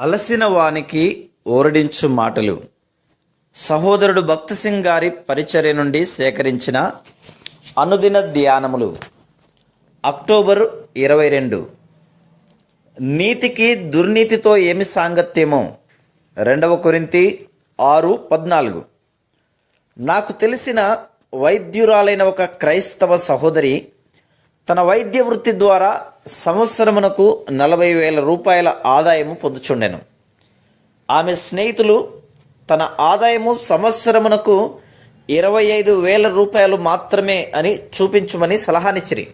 అలసిన వానికి ఓరడించు మాటలు. సహోదరుడు భక్త్ సింగ్ గారి పరిచర్య నుండి సేకరించిన అనుదిన ధ్యానములు. అక్టోబర్ 22. నీతికి దుర్నీతితో ఏమి సాంగత్యమో. 2 కొరింథీ 6:14. నాకు తెలిసిన వైద్యురాలైన ఒక క్రైస్తవ సహోదరి తన వైద్య వృత్తి ద్వారా సంవత్సరమునకు 40,000 రూపాయల ఆదాయము పొందుచుండెను. ఆమె స్నేహితులు తన ఆదాయము సంవత్సరమునకు 25,000 రూపాయలు మాత్రమే అని చూపించమని సలహానిచ్చిరి.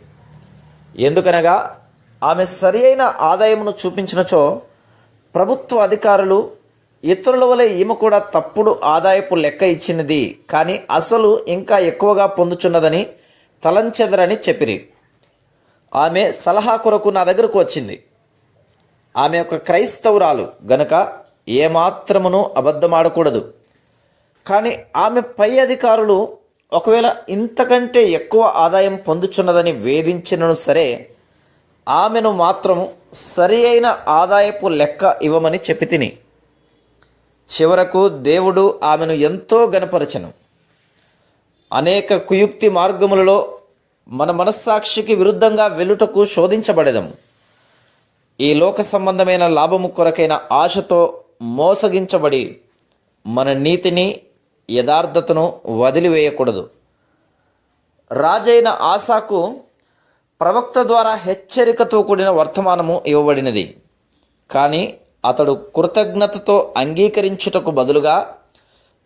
ఎందుకనగా ఆమె సరి అయిన ఆదాయమును చూపించినచో ప్రభుత్వ అధికారులు ఇతరుల వలె ఈమె కూడా తప్పుడు ఆదాయపు లెక్క ఇచ్చినది, కానీ అసలు ఇంకా ఎక్కువగా పొందుచున్నదని తలంచెదరని చెప్పిరి. ఆమె సలహా కొరకు నా దగ్గరకు వచ్చింది. ఆమె ఒక క్రైస్తవురాలు గనుక ఏమాత్రమును అబద్ధమాడకూడదు. కానీ ఆమె పై అధికారులు ఒకవేళ ఇంతకంటే ఎక్కువ ఆదాయం పొందుచున్నదని వేధించినను సరే, ఆమెను మాత్రం సరి అయిన ఆదాయపు లెక్క ఇవ్వమని చెప్పి తిని. చివరకు దేవుడు ఆమెను ఎంతో గణపరచెను. అనేక కుయుక్తి మార్గములలో మన మనస్సాక్షికి విరుద్ధంగా వెలుటకు శోధించబడెదము. ఈ లోక సంబంధమైన లాభము కొరకైన ఆశతో మోసగించబడి మన నీతిని యథార్థతను వదిలివేయకూడదు. రాజైన ఆసాకు ప్రవక్త ద్వారా హెచ్చరికతో కూడిన వర్తమానము ఇవ్వబడినది. కానీ అతడు కృతజ్ఞతతో అంగీకరించుటకు బదులుగా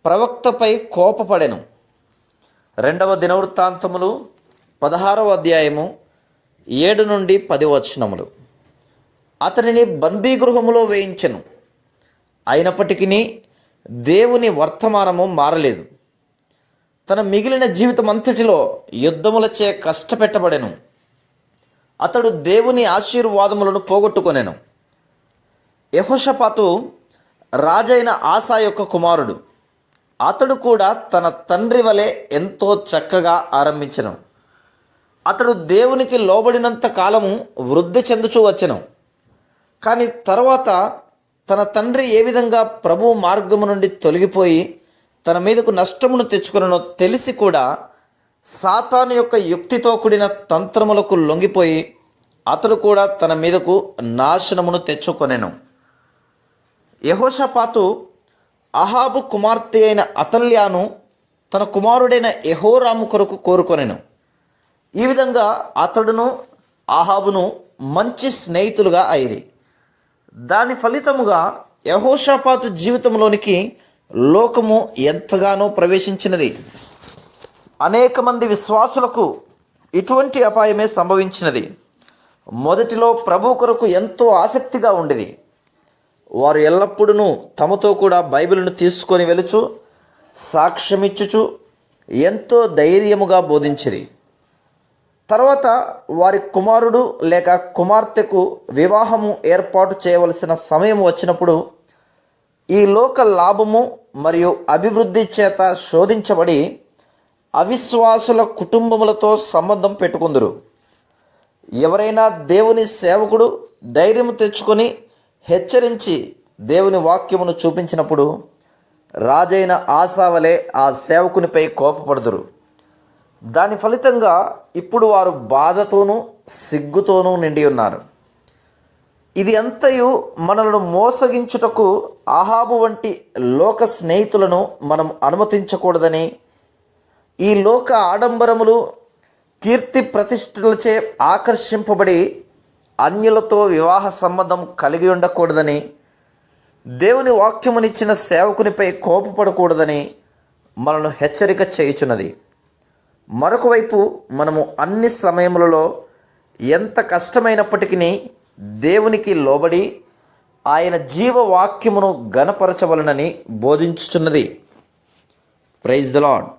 ప్రవక్తపై కోపపడెను. 2వ దినవృత్తాంతములు 16వ అధ్యాయము 7 నుండి 10 వచనములు. అతనిని బందీగృహములో వేయించెను. అయినప్పటికీ దేవుని వర్తమానము మారలేదు. తన మిగిలిన జీవితం అంతటిలో యుద్ధములచే కష్టపెట్టబడెను. అతడు దేవుని ఆశీర్వాదములను పోగొట్టుకొనెను. యెహోషాపాతు రాజైన ఆసా యొక్క కుమారుడు. అతడు కూడా తన తండ్రి వలె ఎంతో చక్కగా ఆరంభించెను. అతడు దేవునికి లోబడినంత కాలము వృద్ధి చెందుచూ వచ్చెను. కానీ తర్వాత తన తండ్రి ఏ విధంగా ప్రభువు మార్గము నుండి తొలగిపోయి తన మీదకు నష్టమును తెచ్చుకునో తెలిసి కూడా సాతాను యొక్క యుక్తితో కూడిన తంత్రములకు లొంగిపోయి అతడు కూడా తన మీదకు నాశనమును తెచ్చుకొనెను. యెహోషాపాతు అహాబు కుమార్తె అయిన అతల్యాను తన కుమారుడైన యెహోరాము కొరకు కోరుకొనెను. ఈ విధంగా అతడును అహాబును మంచి స్నేహితులుగా అయిరి. దాని ఫలితముగా యెహోషాపాతు జీవితంలోనికి లోకము ఎంతగానో ప్రవేశించినది. అనేక మంది విశ్వాసులకు ఇటువంటి అపాయమే సంభవించినది. మొదటిలో ప్రభు కొరకు ఎంతో ఆసక్తిగా ఉండిరి. వారు ఎల్లప్పుడూ తమతో కూడా బైబిల్ను తీసుకొని వెలుచు సాక్ష్యమిచ్చుచు ఎంతో ధైర్యముగా బోధించిరి. తర్వాత వారి కుమారుడు లేక కుమార్తెకు వివాహము ఏర్పాటు చేయవలసిన సమయం వచ్చినప్పుడు ఈ లోక లాభము మరియు అభివృద్ధి చేత శోధించబడి అవిశ్వాసుల కుటుంబములతో సంబంధం పెట్టుకుందరు. ఎవరైనా దేవుని సేవకుడు ధైర్యం తెచ్చుకొని హెచ్చరించి దేవుని వాక్యమును చూపించినప్పుడు రాజైన ఆసా వలె ఆ సేవకునిపై కోపపడుదురు. దాని ఫలితంగా ఇప్పుడు వారు బాధతోనూ సిగ్గుతోనూ నిండి ఉన్నారు. ఇది అంతయు మనలను మోసగించుటకు అహాబు వంటి లోక స్నేహితులను మనం అనుమతించకూడదని, ఈ లోక ఆడంబరములు కీర్తి ప్రతిష్టలచే ఆకర్షింపబడి అన్యులతో వివాహ సంబంధం కలిగి ఉండకూడదని, దేవుని వాక్యమునిచ్చిన సేవకునిపై కోపపడకూడదని మనను హెచ్చరిక చేయుచున్నది. మరొక వైపు మనము అన్ని సమయములలో ఎంత కష్టమైనప్పటికీ దేవునికి లోబడి ఆయన జీవవాక్యమును ఘనపరచవలనని బోధించుచున్నది. Praise the lord.